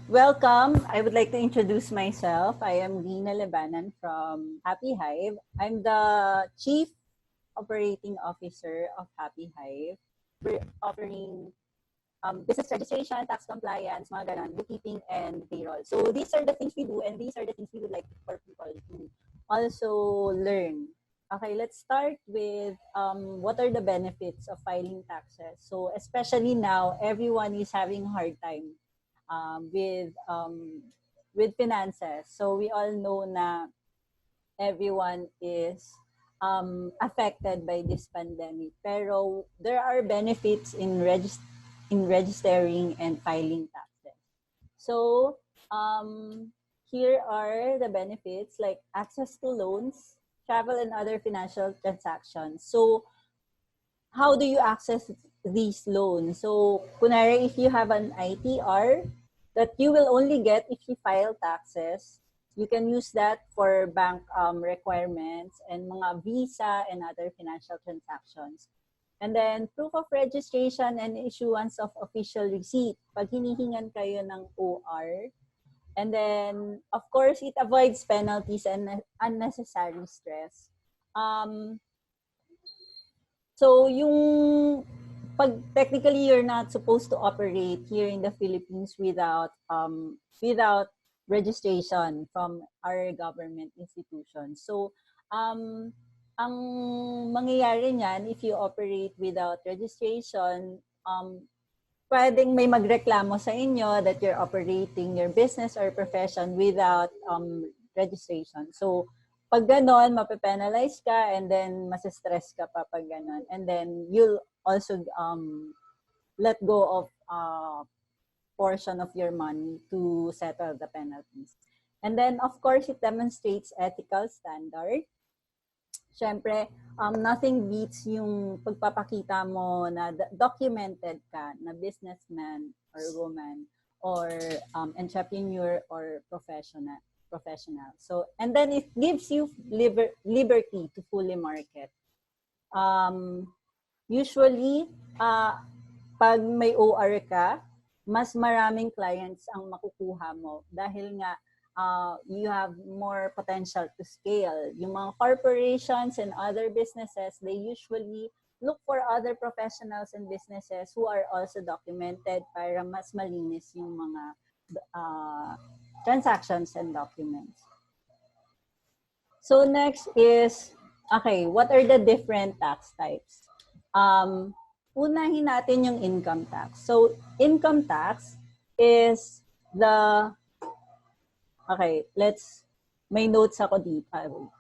Welcome. I would like to introduce myself. I am Rina Lebanon from Happy Hive. I'm the Chief Operating Officer of Happy Hive. We're offering business registration, tax compliance, mga ganun, bookkeeping, and payroll. So these are the things we do, and these are the things we would like for people to also learn. Okay, let's start with what are the benefits of filing taxes. So especially now, everyone is having a hard time with finances. So we all know na everyone is affected by this pandemic. Pero there are benefits in registering and filing taxes. So here are the benefits like access to loans, travel and other financial transactions. So how do you access these loans? So kunwari, if you have an ITR that you will only get if you file taxes, you can use that for bank requirements and mga visa and other financial transactions. And then proof of registration and issuance of official receipt. Pag hinihingan kayo ng OR. And then, of course, it avoids penalties and unnecessary stress. So, yung pag technically you're not supposed to operate here in the Philippines without registration from our government institutions. So, ang mangyayari niyan, if you operate without registration, pwedeng may magreklamo sa inyo that you're operating your business or profession without registration. So, pag ganon, mape-penalize ka and then masistress ka pa pag ganon. And then you'll also let go of portion of your money to settle the penalties. And then, of course, it demonstrates ethical standard. Siyempre, nothing beats yung pagpapakita mo na documented ka na businessman or woman or entrepreneur or professional. So, and then it gives you liberty to fully market. Usually, pag may OR ka, mas maraming clients ang makukuha mo dahil nga you have more potential to scale. Yung mga corporations and other businesses, they usually look for other professionals and businesses who are also documented para mas malinis yung mga transactions and documents. So next is, okay, what are the different tax types? Unahin natin yung income tax. So income tax is the, okay, may notes ako dito.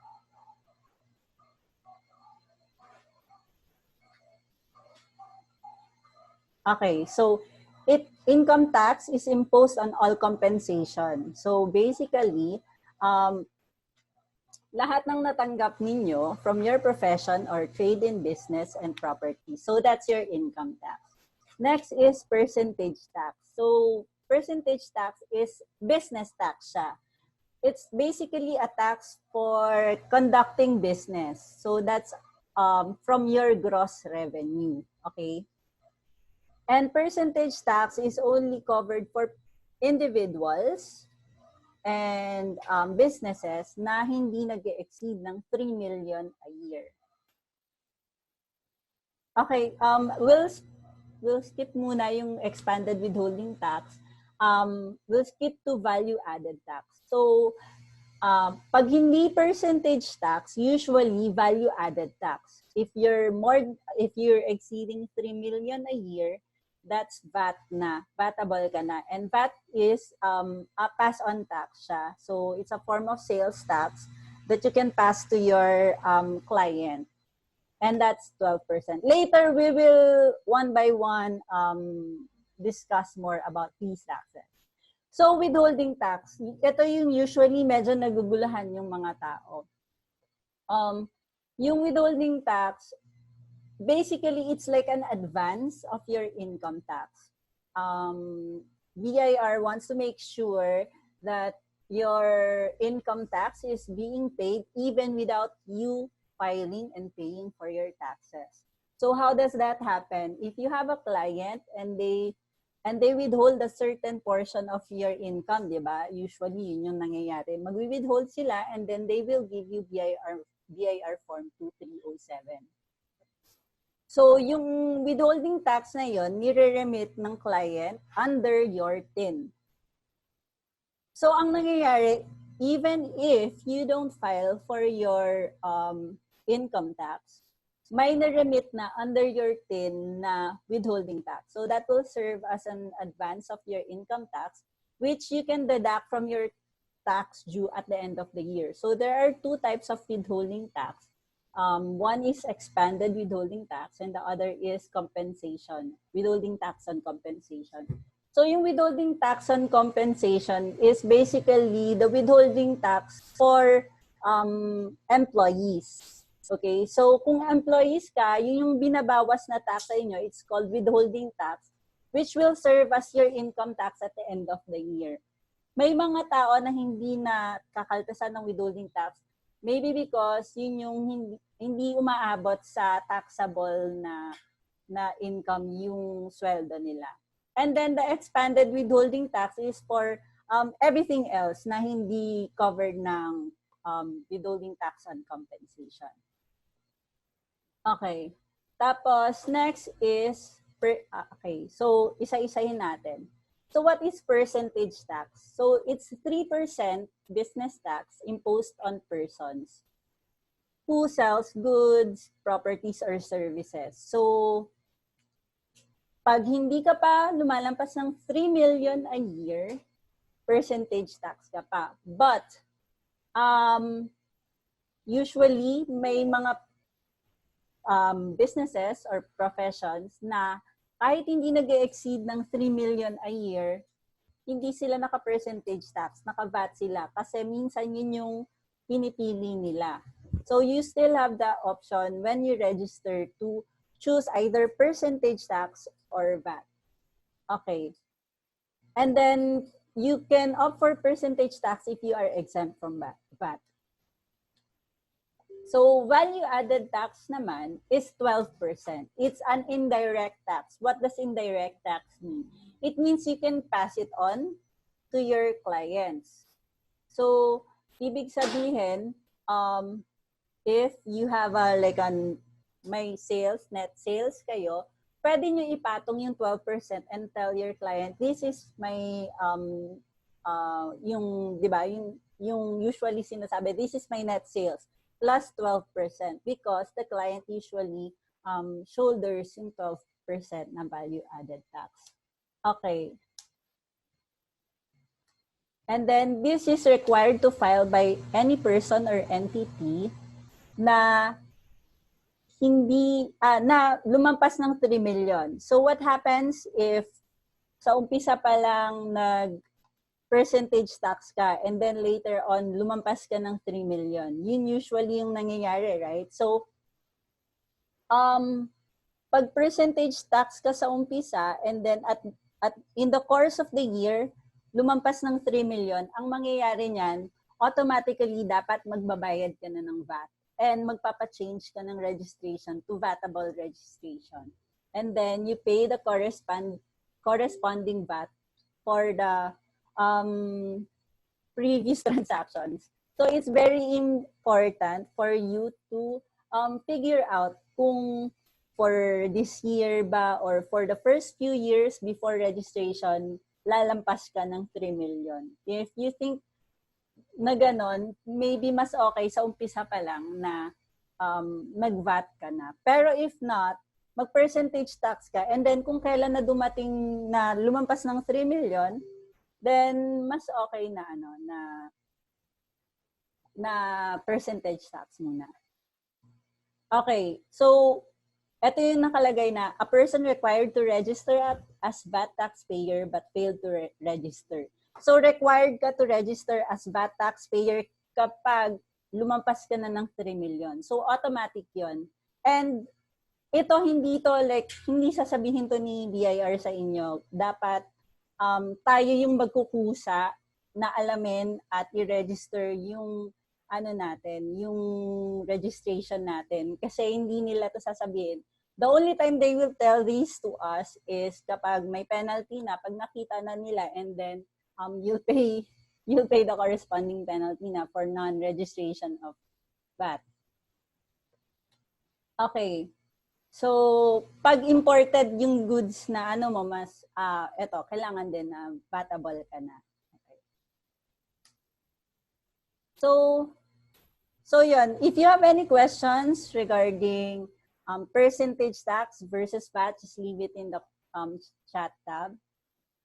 Okay, so income tax is imposed on all compensation. So basically, lahat ng natanggap ninyo from your profession or trade in business and property. So that's your income tax. Next is percentage tax. So percentage tax is business tax siya. It's basically a tax for conducting business. So that's from your gross revenue, okay? And percentage tax is only covered for individuals and businesses na hindi nag-exceed ng 3 million a year. Okay, we'll skip muna yung expanded withholding tax. We'll skip to value-added tax. So, pag hindi percentage tax, usually value-added tax. If you're exceeding 3 million a year, that's VAT na, vatable ka na. And VAT is a pass-on tax siya. So, it's a form of sales tax that you can pass to your client. And that's 12%. Later, we will one by one discuss more about these taxes. So, withholding tax, ito yung usually medyo nagugulahan yung mga tao. Yung withholding tax, basically, it's like an advance of your income tax. BIR wants to make sure that your income tax is being paid even without you filing and paying for your taxes. So how does that happen? If you have a client and they And they withhold a certain portion of your income, di ba? Usually, yun yung nangyayari. Mag-withhold sila and then they will give you BIR Form 2307. So, yung withholding tax na yun, nire-remit ng client under your TIN. So, ang nangyayari, even if you don't file for your income tax, may na-remit na under your TIN na withholding tax. So that will serve as an advance of your income tax, which you can deduct from your tax due at the end of the year. So there are two types of withholding tax. One is expanded withholding tax and the other is compensation, withholding tax on compensation. So yung withholding tax on compensation is basically the withholding tax for employees. Okay, so kung employees ka, yun yung binabawas na tax sa inyo, it's called withholding tax, which will serve as your income tax at the end of the year. May mga tao na hindi na kakaltasan ng withholding tax, maybe because yun yung hindi umaabot sa taxable na income yung sweldo nila. And then the expanded withholding tax is for everything else na hindi covered ng withholding tax on compensation. Okay. Tapos, next is, okay, so isa-isahin natin. So, what is percentage tax? So, it's 3% business tax imposed on persons who sells goods, properties, or services. So, pag hindi ka pa lumalampas ng 3 million a year, percentage tax ka pa. But, usually, may mga businesses or professions na kahit hindi nag-exceed ng 3 million a year, hindi sila naka-percentage tax, naka-VAT sila. Kasi minsan yun yung pinipili nila. So you still have the option when you register to choose either percentage tax or VAT. Okay. And then you can opt for percentage tax if you are exempt from VAT. So, value-added tax naman is 12%. It's an indirect tax. What does indirect tax mean? It means you can pass it on to your clients. So, ibig sabihin, if you have may sales, net sales kayo, pwede nyo ipatong yung 12% and tell your client, this is my, yung, di ba, yung usually sinasabi, this is my net sales. Plus 12% because the client usually shoulders yung 12% na value-added tax. Okay. And then this is required to file by any person or entity na hindi na lumampas ng 3 million. So what happens if sa umpisa pa lang percentage tax ka and then later on lumampas ka ng 3 million. Yun usually yung nangyayari, right? So pag percentage tax ka sa umpisa and then at in the course of the year lumampas ng 3 million, ang mangyayari niyan automatically dapat magbabayad ka na ng VAT and magpapa-change ka ng registration to VATable registration. And then you pay the corresponding VAT for the previous transactions. So it's very important for you to figure out kung for this year ba or for the first few years before registration, lalampas ka ng 3 million. If you think na ganon, maybe mas okay sa umpisa pa lang na mag-VAT ka na. Pero if not, mag-percentage tax ka and then kung kailan na dumating na lumampas ng 3 million, then mas okay na na percentage tax muna. Okay, so ito yung nakalagay na a person required to register as VAT taxpayer but failed to register. So required ka to register as VAT taxpayer kapag lumampas ka na ng 3 million. So automatic 'yon. And ito hindi sasabihin to ni BIR sa inyo. Dapat tayo yung magkukusa na alamin at i-register yung yung registration natin. Kasi hindi nila to sasabihin. The only time they will tell these to us is kapag may penalty na, pag nakita na nila, and then you'll pay the corresponding penalty na for non-registration of VAT. Okay. So, pag imported yung goods na ano mo, mas, eto, kailangan din na vatable ka na. Okay. So yun, if you have any questions regarding percentage tax versus VAT, just leave it in the chat tab.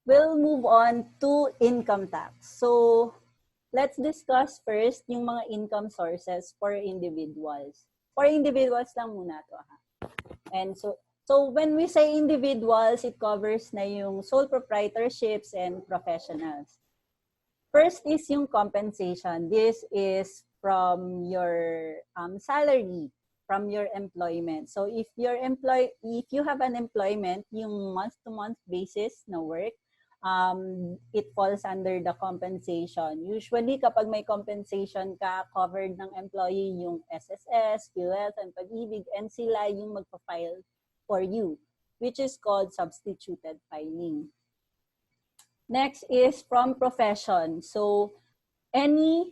We'll move on to income tax. So, let's discuss first yung mga income sources for individuals. For individuals lang muna to, ha. And so when we say individuals, it covers na yung sole proprietorships and professionals. First is yung compensation. This is from your salary, from your employment. So if you have an employment, yung month-to-month basis na work, it falls under the compensation. Usually, kapag may compensation ka, covered ng employee yung SSS, PhilHealth, and Pag-ibig, and sila yung magpa-file for you, which is called substituted filing. Next is from profession. So, any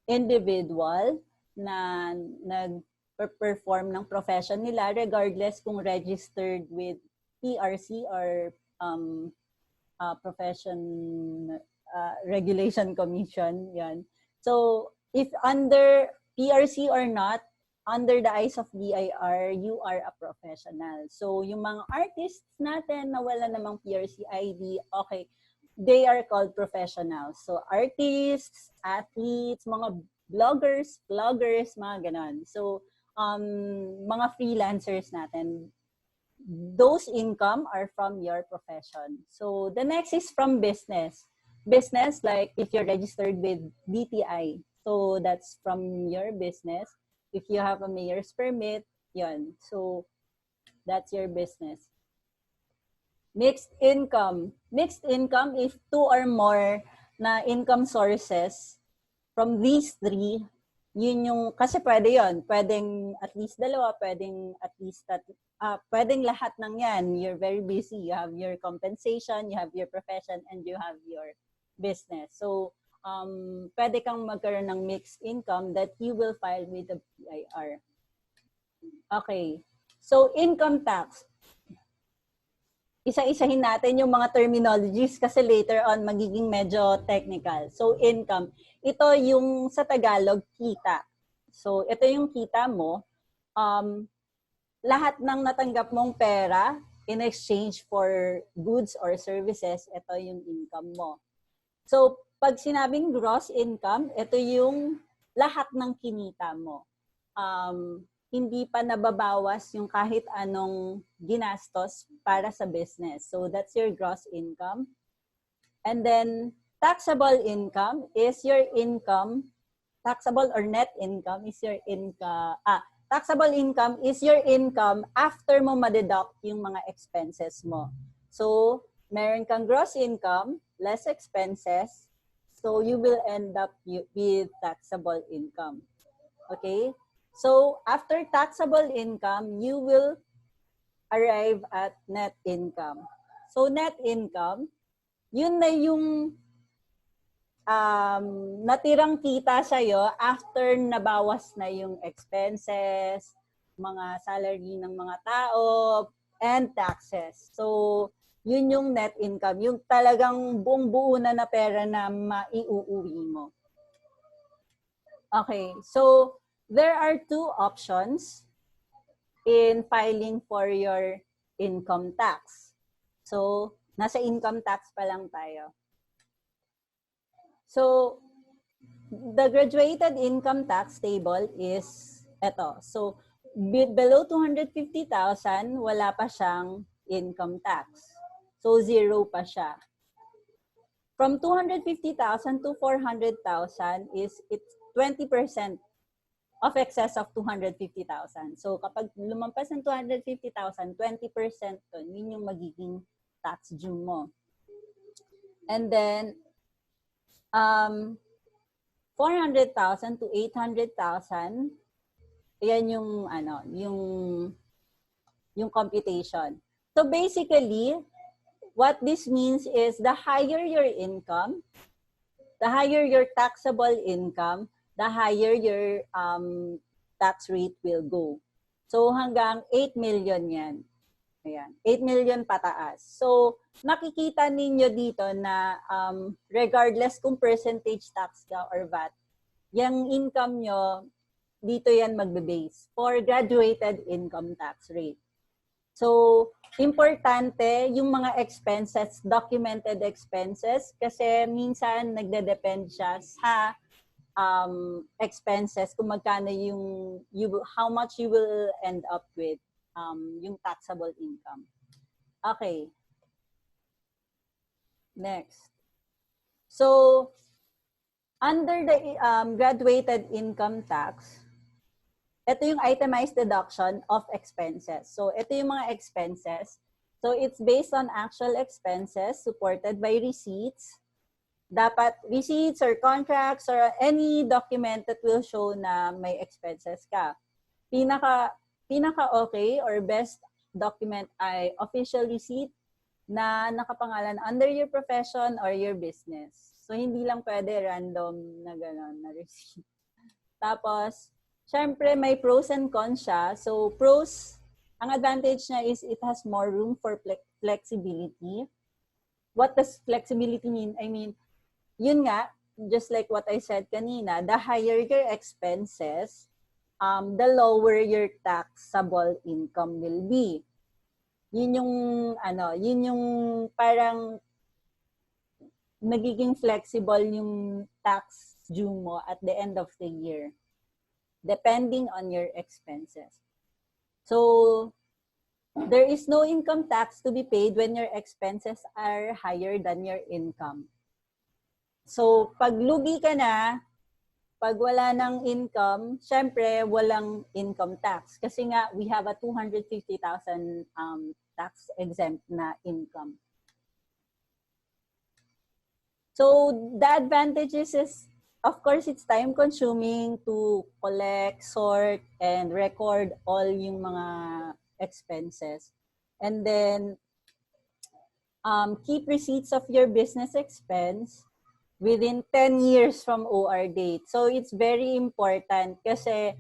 individual na nag-perform ng profession nila, regardless kung registered with PRC or Profession Regulation Commission, yan. So, if under PRC or not, under the eyes of BIR, you are a professional. So, yung mga artists natin na wala namang PRC ID, okay, they are called professionals. So, artists, athletes, mga bloggers, mga ganon. So, mga freelancers natin, those income are from your profession. So, the next is from business. Business, like if you're registered with DTI, so that's from your business. If you have a mayor's permit, yun. So, that's your business. Mixed income. Mixed income is 2 or more na income sources from these 3. Yun yung, kasi pwede yun. Pwedeng at least 2, pwedeng at least, pwedeng lahat ng yan. You're very busy. You have your compensation, you have your profession, and you have your business. So, pwede kang magkaroon ng mixed income that you will file with the BIR. Okay. So, income tax. Isa-isahin natin yung mga terminologies kasi later on magiging medyo technical. So, income. Ito yung sa Tagalog, kita. So, ito yung kita mo. Lahat ng natanggap mong pera in exchange for goods or services, ito yung income mo. So, pag sinabing gross income, ito yung lahat ng kinita mo. Hindi pa nababawas yung kahit anong ginastos para sa business. So, that's your gross income. And then, taxable income is your income. Taxable or net income is your income. Taxable income is your income after mo ma-deduct yung mga expenses mo. So, meron kang gross income, less expenses. So, you will end up with taxable income. Okay? So, after taxable income, you will arrive at net income. So, net income, yun na yung natirang kita sa'yo after nabawas na yung expenses, mga salary ng mga tao, and taxes. So, yun yung net income. Yung talagang buong-buo na pera na maiuuwi mo. Okay, so, there are 2 options in filing for your income tax. So, nasa income tax pa lang tayo. So, the graduated income tax table is ito. So, below 250,000, wala pa siyang income tax. So, 0 pa siya. From 250,000 to 400,000 it's 20% of excess of 250,000. So, kapag lumampas ng 250,000, 20% to, yun yung magiging tax due mo. And then, 400,000 to 800,000, yan yung, yung yung computation. So basically, what this means is the higher your income, the higher your taxable income, the higher your tax rate will go. So hanggang 8 million yan. Ayan, 8 million pataas. So makikita ninyo dito na regardless kung percentage tax ka or VAT, yung income nyo, dito yan magbe-base for graduated income tax rate. So, importante yung mga expenses, documented expenses, kasi minsan nagde-depend siya sa expenses kung magkano yung, how much you will end up with yung taxable income. Okay. Next. So, under the graduated income tax, ito yung itemized deduction of expenses. So, ito yung mga expenses. So, it's based on actual expenses supported by receipts. Dapat receipts or contracts or any document that will show na may expenses ka. Pinaka okay or best document ay official receipt na nakapangalan under your profession or your business. So, hindi lang pwede random na gano'n na receipt. Tapos, syempre, may pros and cons siya. So, pros, ang advantage niya is it has more room for flexibility. What does flexibility mean? I mean, yun nga, just like what I said kanina, the higher your expenses, the lower your taxable income will be. Yun yung parang nagiging flexible yung tax due mo at the end of the year, depending on your expenses. So, there is no income tax to be paid when your expenses are higher than your income. So, pag lugi ka na, pag wala ng income, syempre, walang income tax. Kasi nga, we have a 250,000 tax-exempt na income. So, the advantages is, of course, it's time-consuming to collect, sort, and record all yung mga expenses. And then, keep receipts of your business expense within 10 years from OR date. So, it's very important kasi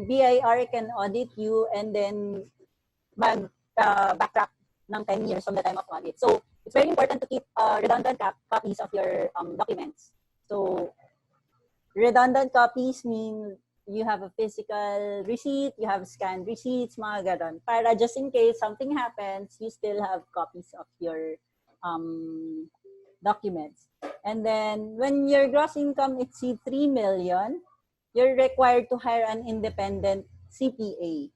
BIR can audit you and then backtrack ng 10 years from the time of audit. So, it's very important to keep redundant copies of your documents. So, redundant copies mean you have a physical receipt, you have scanned receipts, mga ganon. Para just in case something happens, you still have copies of your documents. And then, when your gross income exceeds 3 million, you're required to hire an independent CPA.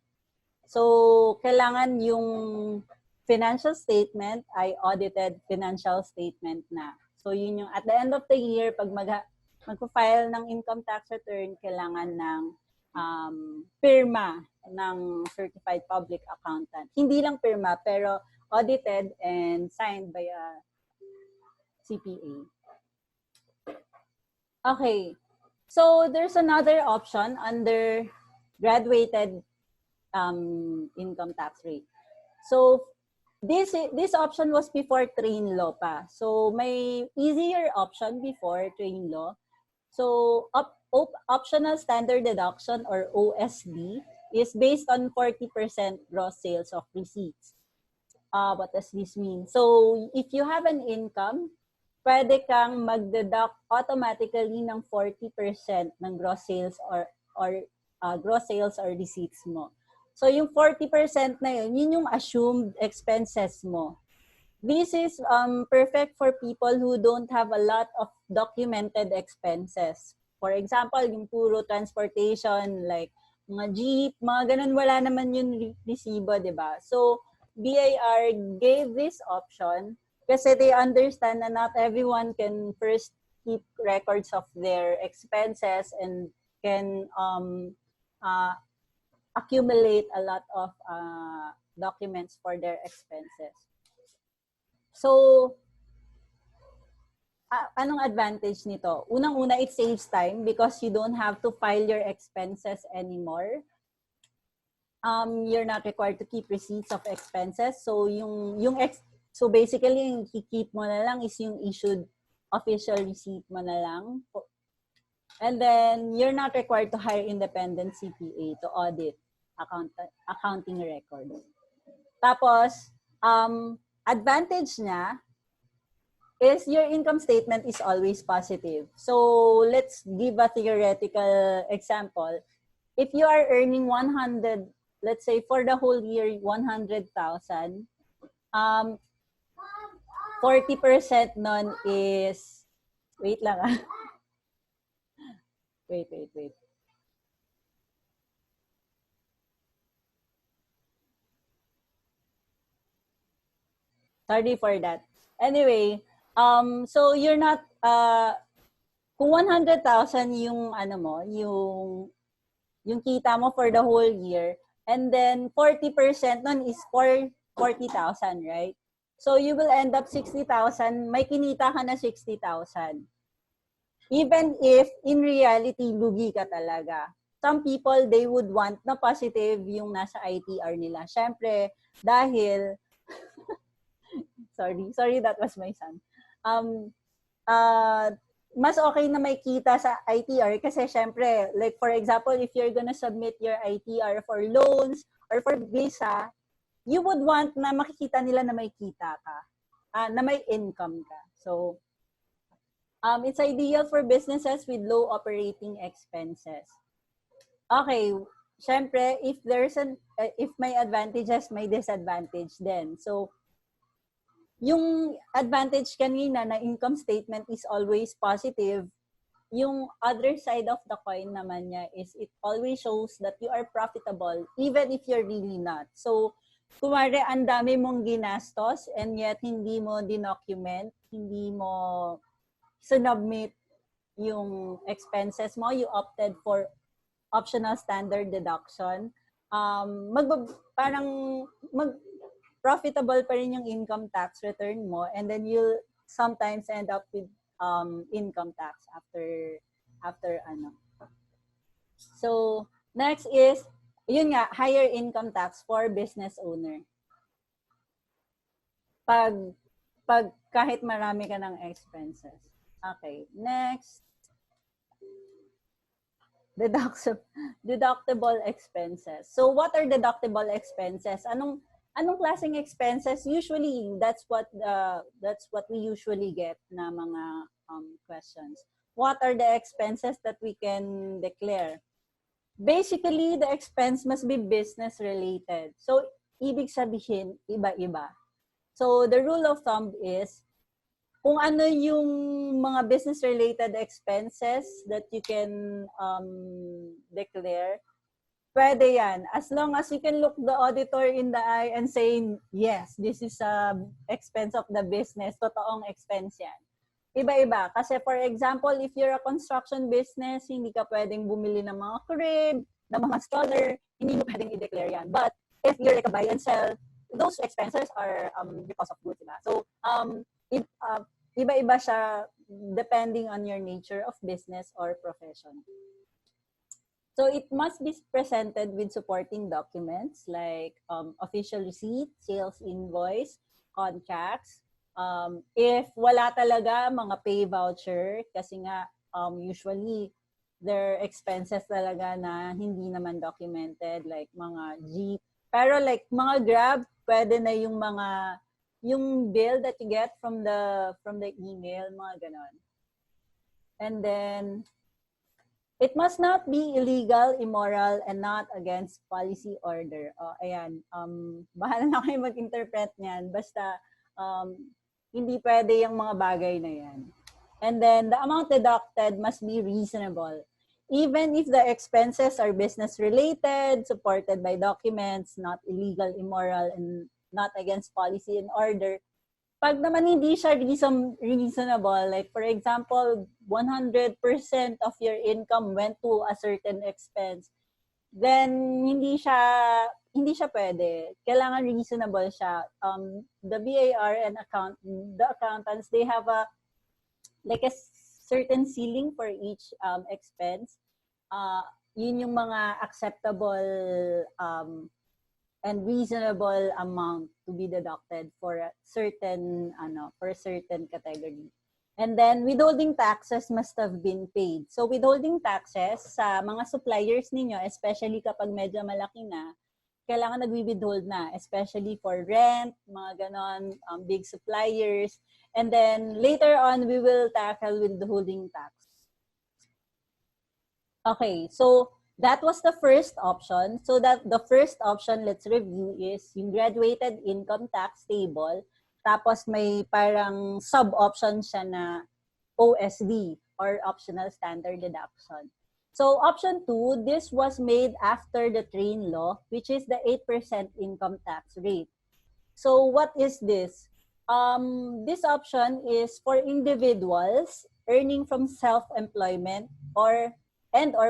So, kailangan yung financial statement ay audited financial statement na. So, yun yung at the end of the year, pag magpo-file ng income tax return, kailangan ng pirma ng certified public accountant. Hindi lang pirma, pero audited and signed by a CPA. Okay. So, there's another option under graduated income tax rate. So, this option was before train law pa. So, may easier option before train law. So, optional standard deduction or OSD is based on 40% gross sales of receipts. What does this mean? So, if you have an income, pwede kang mag-deduct automatically ng 40% ng gross sales or gross sales or receipts mo. So, yung 40% na yun yung assumed expenses mo. This is perfect for people who don't have a lot of documented expenses. For example, yung puro transportation, like mga jeep, mga ganun, wala naman yung resibo, di ba? So, BIR gave this option kasi they understand na not everyone can first keep records of their expenses and can accumulate a lot of documents for their expenses. So, anong advantage nito? Unang-una, it saves time because you don't have to file your expenses anymore. you're not required to keep receipts of expenses. So so basically yung keep mo na lang is yung issued official receipt mo na lang. And then you're not required to hire independent CPA to audit accounting records. Tapos advantage niya is your income statement is always positive. So let's give a theoretical example. If you are earning 100, let's say for the whole year, 100,000, 40% nun is, wait lang ah. Wait. Sorry for that. Anyway, so you're not, kung 100,000 yung yung kita mo for the whole year, and then 40% nun is for 40,000, right? So you will end up 60,000, may kinita ka na 60,000. Even if in reality, lugi ka talaga. Some people, they would want na positive yung nasa ITR nila. Syempre, dahil, sorry, that was my son. Mas okay na may kita sa ITR kasi syempre, like for example, if you're gonna submit your ITR for loans or for visa, you would want na makikita nila na may kita ka, na may income ka. So, it's ideal for businesses with low operating expenses. Okay, syempre, if may advantages, may disadvantage din. So, yung advantage kanina na income statement is always positive, yung other side of the coin naman niya is it always shows that you are profitable even if you're really not. So, kumare ang dami mong ginastos and yet hindi mo dinocument, hindi mo submit yung expenses mo, you opted for optional standard deduction, profitable pa rin yung income tax return mo, and then you'll sometimes end up with income tax after ano. So, next is, yun nga, higher income tax for business owner. Pag kahit marami ka ng expenses. Okay, next. Deductible expenses. So, what are deductible expenses? Anong klaseng expenses? Usually, that's what we usually get na mga questions. What are the expenses that we can declare? Basically, the expense must be business related. So, ibig sabihin, iba-iba. So, the rule of thumb is, kung ano yung mga business-related expenses that you can declare, pwede yan. As long as you can look the auditor in the eye and say, yes, this is a expense of the business, totoong expense yan. Iba-iba. Kasi for example, if you're a construction business, hindi ka pwedeng bumili ng mga crib, ng mga stroller, hindi mo pwedeng i-declare yan. But if you're like a buy and sell, those expenses are the cost of goods. Diba? So, iba-iba siya depending on your nature of business or profession. So it must be presented with supporting documents like official receipt, sales invoice, contracts. If wala talaga, mga pay voucher, kasi nga usually there are expenses talaga na hindi naman documented, like mga Jeep. Pero like mga Grab, pwede na yung bill that you get from the email, mga ganon. And then, it must not be illegal, immoral, and not against policy order. Ayan, bahala na kayo mag-interpret niyan. Basta, hindi pwede yung mga bagay na yan. And then, the amount deducted must be reasonable. Even if the expenses are business-related, supported by documents, not illegal, immoral, and not against policy and order, pag naman hindi siya reasonable, like for example, 100% of your income went to a certain expense, then hindi siya pwede. Kailangan reasonable siya. The BIR and the accountants, they have a certain ceiling for each expense. Yun yung mga acceptable and reasonable amount to be deducted for a certain category. And then withholding taxes must have been paid. So withholding taxes sa mga suppliers ninyo, especially kapag medyo malaki na, kailangan nagwi-withhold na, especially for rent, mga ganon, big suppliers. And then later on, we will tackle withholding tax. Okay, so that was the first option. So that the first option, let's review, is yung graduated income tax table. Tapos may parang sub-option siya na OSD or optional standard deduction. So option 2, this was made after the train law, which is the 8% income tax rate. So what is this? This option is for individuals earning from self-employment or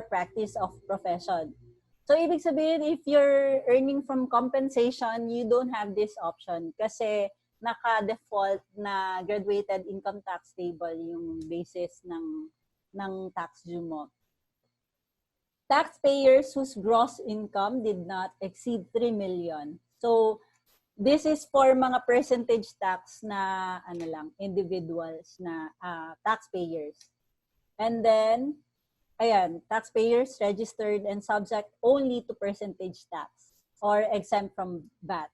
practice of profession. So ibig sabihin, if you're earning from compensation, you don't have this option kasi naka-default na graduated income tax table yung basis ng tax due mo. Taxpayers whose gross income did not exceed 3 million. So this is for mga percentage tax na individuals na taxpayers. And then ayan, taxpayers registered and subject only to percentage tax or exempt from VAT.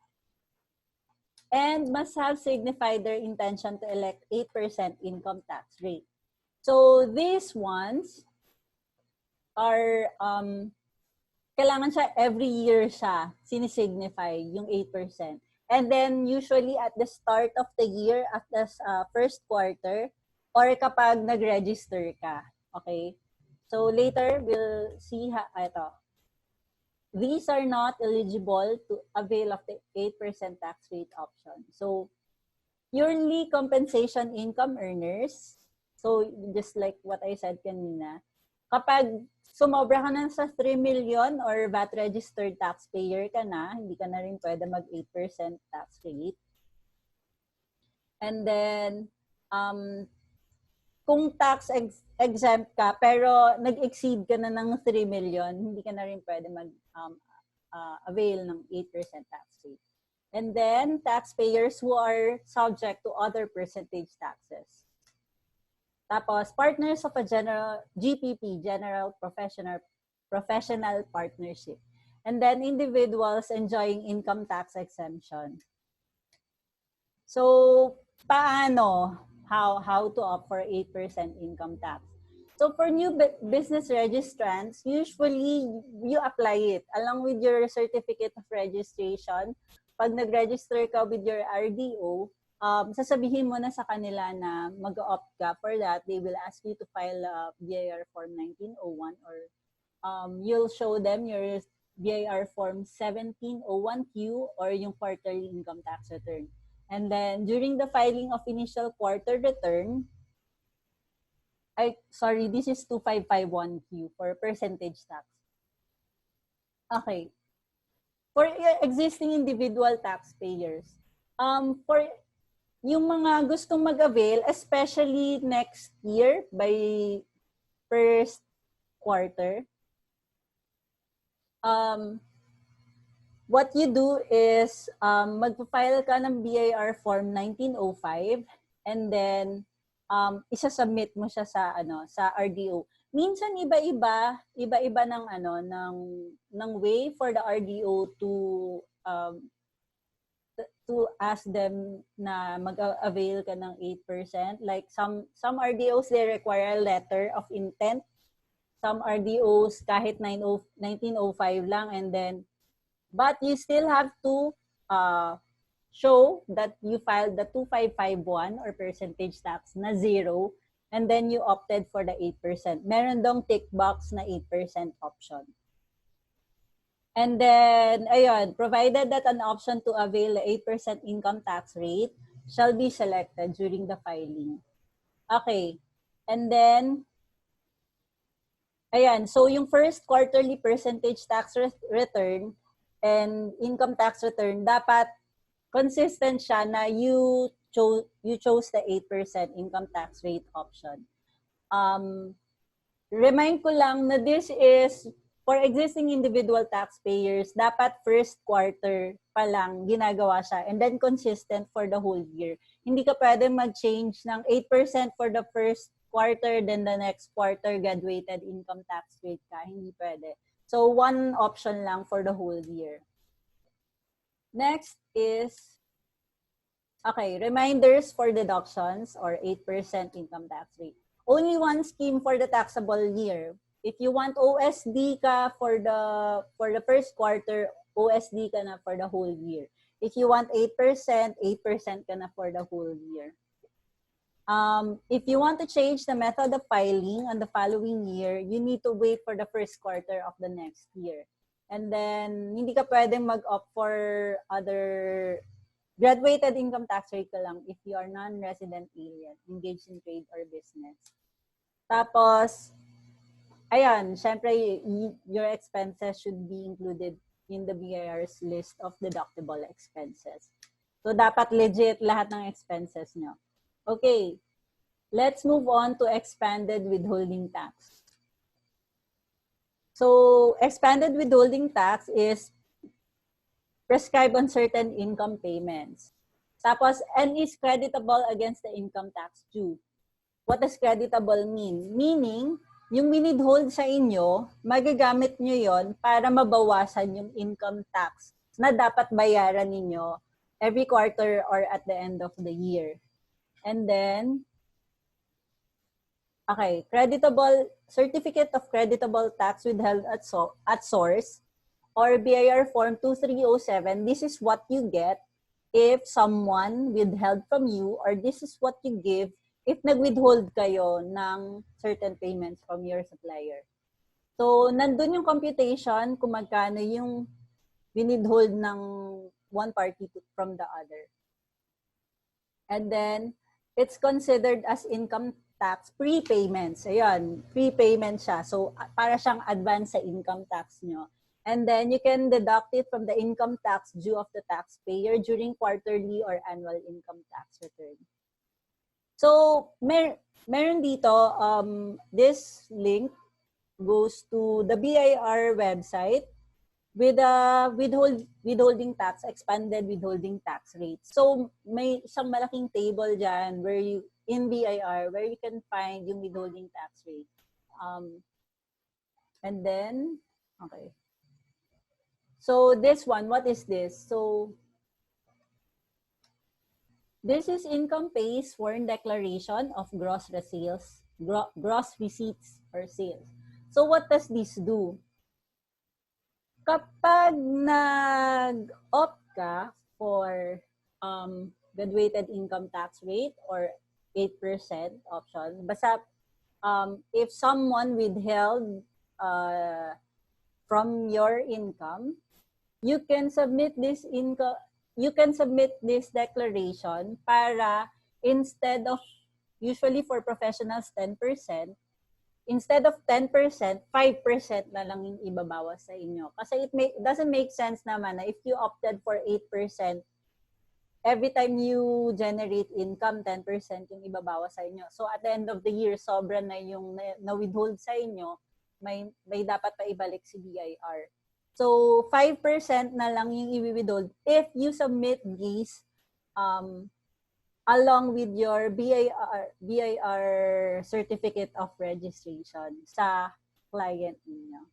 And must have signified their intention to elect 8% income tax rate. So these ones are, kailangan siya every year siya sinisignify yung 8%. And then usually at the start of the year, at the first quarter, or kapag nag-register ka. Okay? So later, we'll see ito. These are not eligible to avail of the 8% tax rate option. So yearly compensation income earners, so just like what I said kanina, kapag sumobra ka na sa 3 million or VAT registered taxpayer ka na, hindi ka na rin pwede mag 8% tax rate. And then, kung tax exempt ka pero nag-exceed ka na ng 3 million, hindi ka na rin pwede mag-avail ng 8% tax rate. And then, taxpayers who are subject to other percentage taxes. Tapos, partners of a general GPP, General Professional Partnership. And then, individuals enjoying income tax exemption. So, paano? How to opt for 8% income tax. So for new business registrants, usually you apply it along with your certificate of registration. Pag nag-register ka with your RDO, sasabihin mo na sa kanila na mag-opt ka. For that, they will ask you to file a BIR Form 1901 or you'll show them your BIR Form 1701Q or yung quarterly income tax return. And then, during the filing of initial quarter return, this is 2551Q for percentage tax. Okay. For existing individual taxpayers, for yung mga gustong mag-avail, especially next year by first quarter, what you do is magpa-file ka ng BIR Form 1905 and then isa-submit mo siya sa sa RDO. Minsan iba-iba ng way for the RDO to ask them na mag-avail ka ng 8%. Like some RDOs, they require a letter of intent. Some RDOs kahit 1905 lang, and then but you still have to show that you filed the 2551 or percentage tax na 0 and then you opted for the 8%. Meron dong tick box na 8% option. And then, ayun, provided that an option to avail the 8% income tax rate shall be selected during the filing. Okay. And then, ayan, so yung first quarterly percentage tax return and income tax return, dapat consistent siya na you chose the 8% income tax rate option. Remind ko lang na this is for existing individual taxpayers, dapat first quarter pa lang ginagawa siya and then consistent for the whole year. Hindi ka pwede mag-change ng 8% for the first quarter, then the next quarter graduated income tax rate ka. Hindi pwede. So, one option lang for the whole year. Next is, okay, reminders for deductions or 8% income tax rate. Only one scheme for the taxable year. If you want OSD ka for the first quarter, OSD ka na for the whole year. If you want 8%, 8% ka na for the whole year. If you want to change the method of filing on the following year, you need to wait for the first quarter of the next year. And then, hindi ka pwedeng mag-opt for other graduated income tax rate ka lang if you are non-resident alien, engaged in trade or business. Tapos, ayan, syempre, your expenses should be included in the BIR's list of deductible expenses. So, dapat legit lahat ng expenses nyo. Okay, let's move on to expanded withholding tax. So, expanded withholding tax is prescribed on certain income payments. Tapos, and is creditable against the income tax due. What does creditable mean? Meaning, yung minidhold sa inyo, magagamit nyo yon para mabawasan yung income tax na dapat bayaran ninyo every quarter or at the end of the year. And then, okay, creditable, certificate of creditable tax withheld at source or BIR Form 2307, this is what you get if someone withheld from you, or this is what you give if nag-withhold kayo ng certain payments from your supplier. So, nandun yung computation kung magkano yung winidhold ng one party from the other. And then, it's considered as income tax prepayments. Ayan, prepayment siya. So, para siyang advance sa income tax nyo. And then, you can deduct it from the income tax due of the taxpayer during quarterly or annual income tax return. So, meron dito, this link goes to the BIR website with a withholding tax, expanded withholding tax rate. So, may isang malaking table dyan where you, in BIR, where you can find yung withholding tax rate. And then, okay. So, this one, what is this? So, this is income pays foreign declaration of gross receipts or sales. So, what does this do? Kapag nag-opt ka for graduated income tax rate or 8% option, basta if someone withheld from your income, you can submit this declaration para instead of, usually for professionals 10%, instead of 10%, 5% na lang yung ibabawas sa inyo. Kasi it doesn't make sense naman na if you opted for 8%, every time you generate income, 10% yung ibabawas sa inyo. So at the end of the year, sobra na yung na-withhold sa inyo, may dapat pa ibalik si BIR. So 5% na lang yung i-withhold if you submit these along with your BIR certificate of registration sa client niyo.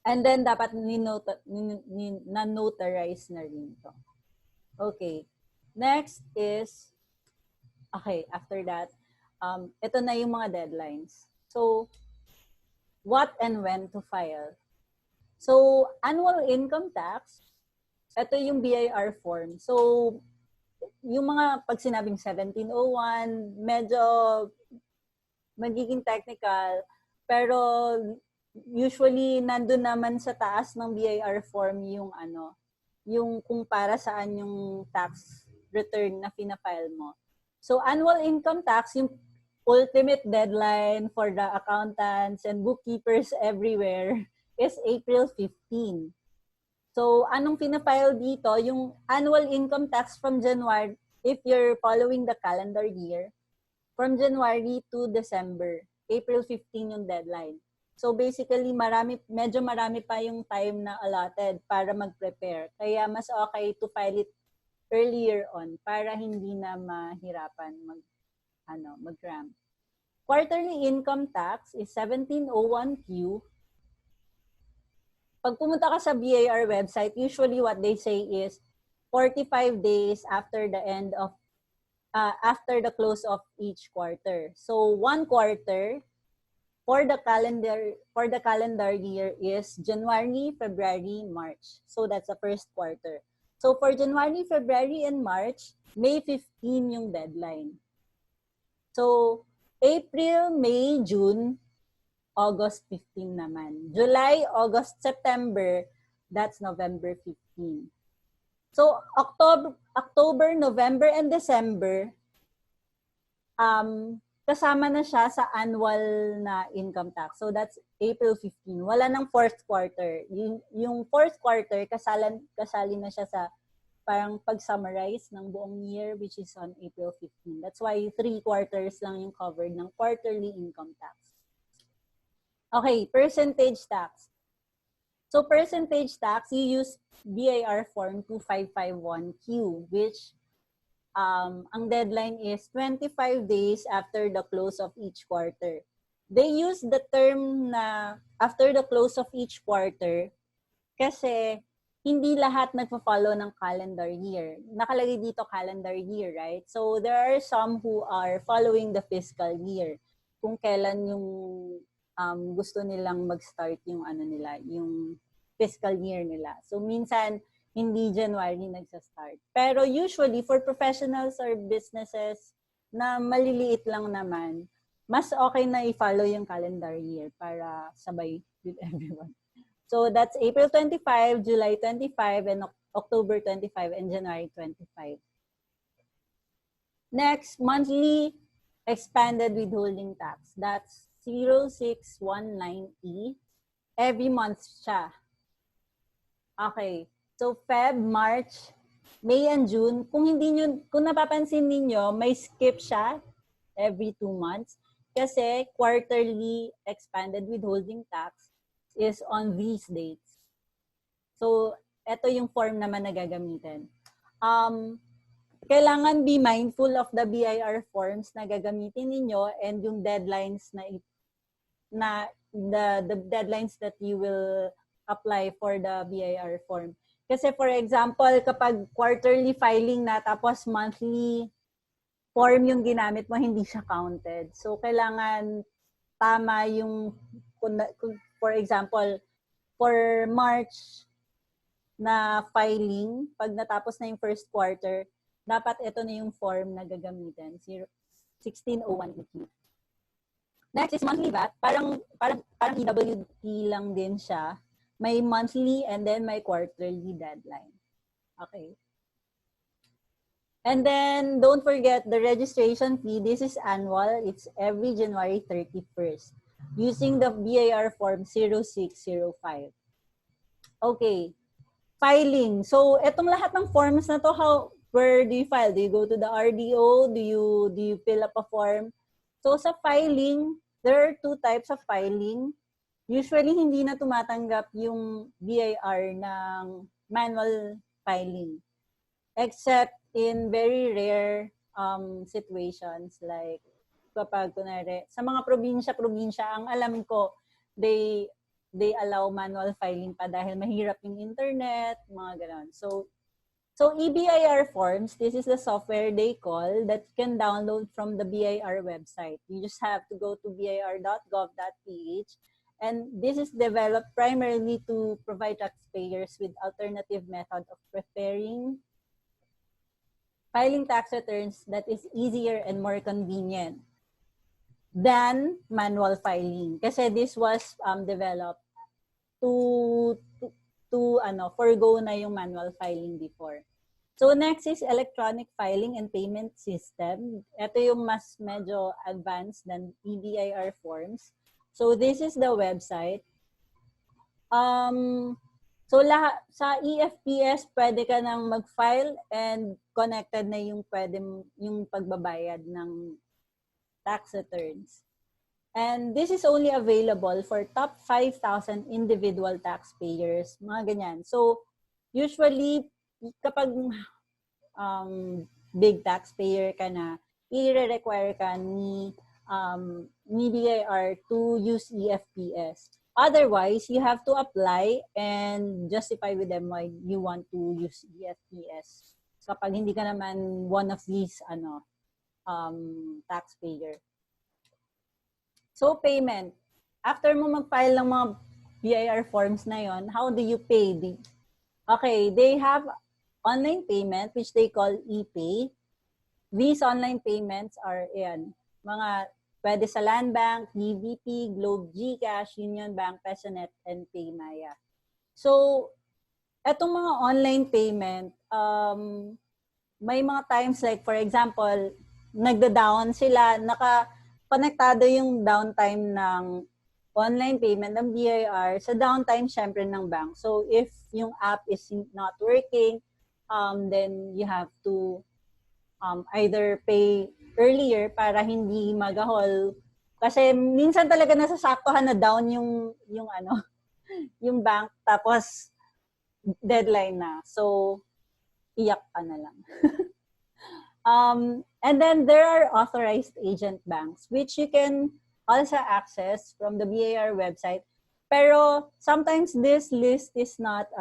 And then dapat na-notarize na rin to. Okay. Next is, okay, after that, ito na yung mga deadlines. So, what and when to file? So, annual income tax, ito yung BIR form. So, yung mga pag sinabing 1701, medyo magiging technical, pero usually nandun naman sa taas ng BIR form yung yung kung para saan yung tax return na fina-file mo. So, annual income tax, yung ultimate deadline for the accountants and bookkeepers everywhere is April 15. So, anong fina-file dito? Yung annual income tax from January, if you're following the calendar year, from January to December, April 15 yung deadline. So basically, medyo marami pa yung time na allotted para mag-prepare. Kaya mas okay to file it earlier on para hindi na mahirapan mag-cram. Quarterly income tax is 1701Q. Pag pumunta ka sa BIR website, usually what they say is 45 days after the close of each quarter. So one quarter for the calendar year is January, February, March. So that's the first quarter. So for January, February, and March, May 15 yung deadline. So April, May, June, August 15 naman. July, August, September, that's November 15. So October, November, and December, kasama na siya sa annual na income tax. So that's April 15. Wala nang fourth quarter. Yung fourth quarter, kasali na siya sa parang pag-summarize ng buong year, which is on April 15. That's why 3 quarters lang yung covered ng quarterly income tax. Okay, percentage tax. So percentage tax, you use BIR form 2551Q, which ang deadline is 25 days after the close of each quarter. They use the term na after the close of each quarter kasi hindi lahat nagpa-follow ng calendar year. Nakalagay dito calendar year, right? So there are some who are following the fiscal year. Kung kailan yung gusto nilang mag-start yung fiscal year nila. So minsan hindi January nagsa-start. Pero usually for professionals or businesses na maliliit lang naman, mas okay na i-follow yung calendar year para sabay with everyone. So that's April 25, July 25, and October 25, and January 25. Next, monthly expanded withholding tax. That's 0619E. Every month siya. Okay. So Feb, March, May, and June. Kung napapansin ninyo, may skip siya every 2 months kasi quarterly expanded withholding tax is on these dates. So, ito yung form naman na gagamitin. Kailangan be mindful of the BIR forms na gagamitin ninyo and yung deadlines the deadlines that you will apply for the BIR form. Kasi for example, kapag quarterly filing na tapos monthly form yung ginamit mo, hindi siya counted. So, kailangan tama yung, for example, for March na filing, pag natapos na yung first quarter, dapat ito na yung form na gagamitin, 1601E. Next is monthly VAT. Parang EWT lang din siya. May monthly and then may quarterly deadline. Okay. And then, don't forget the registration fee. This is annual. It's every January 31st. Using the BIR form 0605. Okay. Filing. So, etong lahat ng forms na to, where do you file? Do you go to the RDO? Do you fill up a form? So, sa filing, there are 2 types of filing. Usually, hindi na tumatanggap yung BIR ng manual filing. Except in very rare situations like kapag kunwari, sa mga probinsya, ang alam ko, they allow manual filing pa dahil mahirap yung internet, mga ganon. So EBIR forms, this is the software they call that you can download from the BIR website. You just have to go to bir.gov.ph, and this is developed primarily to provide taxpayers with alternative method of preparing filing tax returns that is easier and more convenient than manual filing. Kasi this was developed to forgo na yung manual filing before. So next is electronic filing and payment system. Ito yung mas medyo advanced than EBIR forms. So this is the website. So sa EFPS, pwede ka nang mag-file and connected na yung pagbabayad ng tax returns. And this is only available for top 5,000 individual taxpayers, mga ganyan. So, usually, kapag big taxpayer ka na, i-require ka ni BIR to use EFPS. Otherwise, you have to apply and justify with them why you want to use EFPS. Kapag hindi ka naman one of these taxpayer. So, payment. After mo mag-file ng mga BIR forms na yon, how do you pay? Okay, they have online payment which they call e-pay. These online payments are mga pwede sa Land Bank, DBP, Globe GCash, Union Bank, Pesonet, and Paymaya. So, etong mga online payment, may mga times like for example, nagda-down sila, naka-konektado yung downtime ng online payment ng BIR sa downtime syempre ng bank. So, if yung app is not working, then you have to either pay earlier para hindi magahol. Kasi minsan talaga nasasaktuhan na down yung bank tapos deadline na. So, iyak ka na lang. And then there are authorized agent banks which you can also access from the BIR website. Pero sometimes this list is not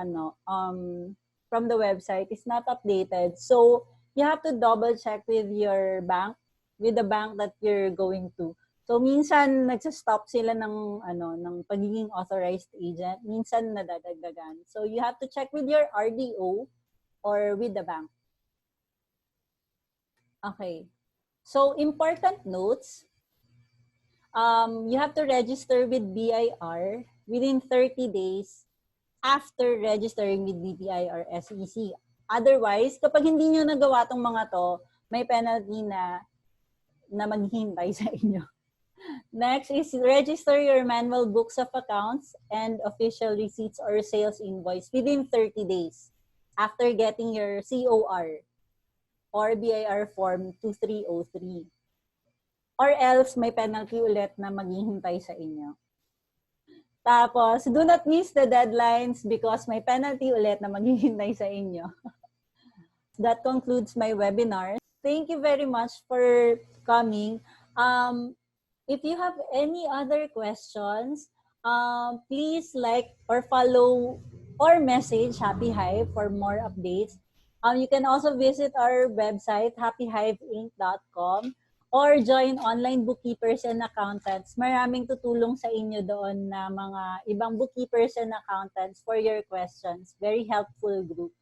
from the website is not updated. So you have to double check with your bank, with the bank that you're going to. So minsan nagsa-stop sila ng pagiging authorized agent, minsan nadadagdagan. So you have to check with your RDO or with the bank. Okay. So important notes. You have to register with BIR within 30 days after registering with BIR SEC. Otherwise, kapag hindi nyo nagawa tong mga to, may penalty na maghihintay sa inyo. Next is register your manual books of accounts and official receipts or sales invoice within 30 days after getting your COR or BIR Form 2303. Or else, may penalty ulit na maghihintay sa inyo. Tapos, do not miss the deadlines because may penalty ulit na maghihintay sa inyo. That concludes my webinar. Thank you very much for coming. If you have any other questions, please like or follow or message Happy Hive for more updates. You can also visit our website, happyhiveinc.com, or join online bookkeepers and accountants. Maraming tutulong sa inyo doon na mga ibang bookkeepers and accountants for your questions. Very helpful group.